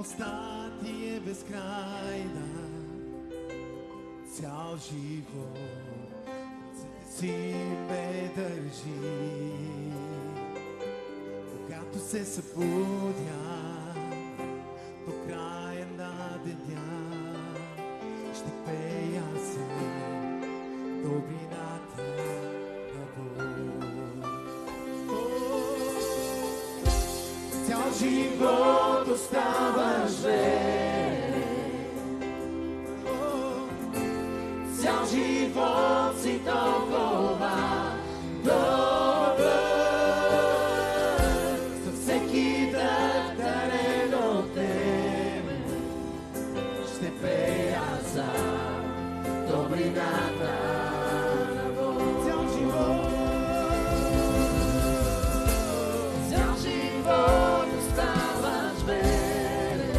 Милостта ти е безкрайна, цял живот си ме държи. Когато се събудя до края на деня, ще пея за добрината на Бог. Цял живот оставаш верен, цял живот си толкова добър, за всеки дъх дарен от тебе ще пея за добрината на Бог. Цял живот оставаш верен,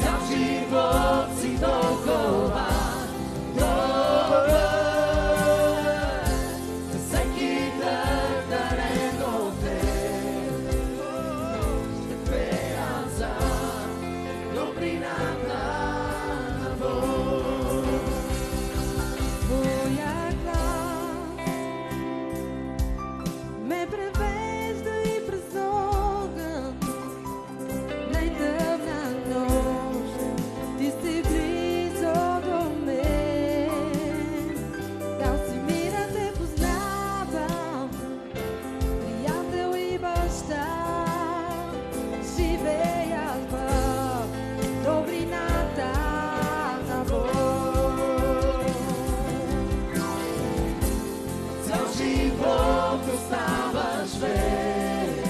цял живот си толкова добър, за всеки дъх дарен от тебе ще пея за добрината на Бог. Твоя глас ме превежда и през огън, най-тъмна нощ, ти си близо до мен. Дал си ми да те познавам, приятел и баща, живея в добрината на Бог. Цял живот оставаш верен,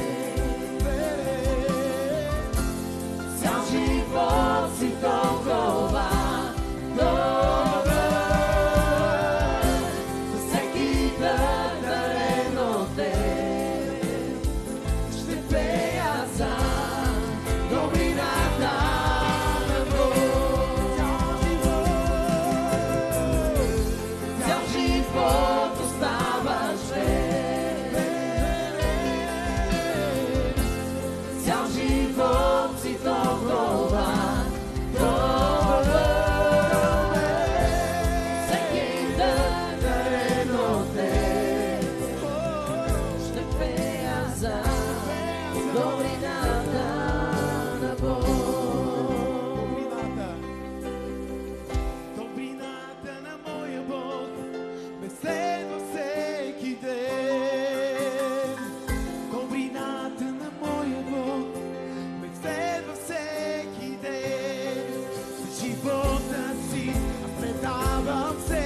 цял живот си толкова добър, за всеки дъх дарен от тебе ще пея за добрината на Бог. Цял живот оставаш верен, цял живот си толкова добър, всеки дъх дарен от тебе ще пея за добрината на Бог. Добрината на моя Бог ме следва всеки ден. Добрината на моя Бог ме следва всеки ден. За живота си аз предавам се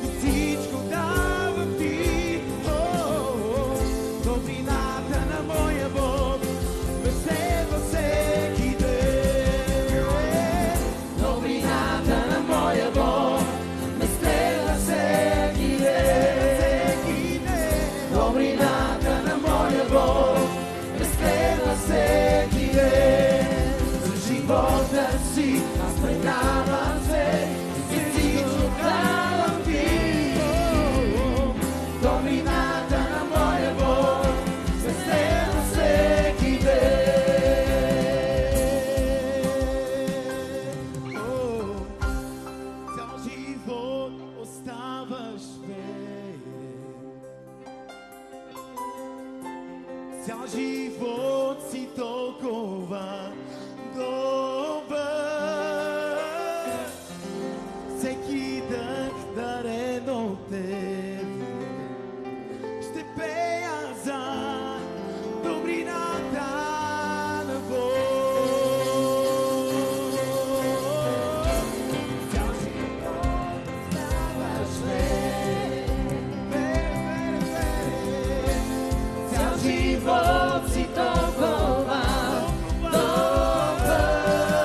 и всичко давам ти. Добрината на моя Бог ме следва всеки ден. Добрината на моя Бог ме следва всеки ден. Добрината на моя Бог ме следва всеки ден. За живота си аз предавам се и всичко давам ти. Добрината на моя Бог ме следва всеки ден. Цял живот оставаш верен, цял живот си толкова добър, всеки дъх дарен от тебе ще пея за добрината на Бог. Цял живот оставаш верен, цял живот си толкова добър,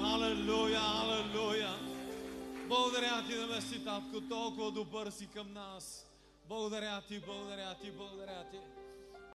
халелуя, халелуя. Благодаря ти, небесни Татко, толкова добър си към нас. Благодаря ти, благодаря ти, благодаря ти.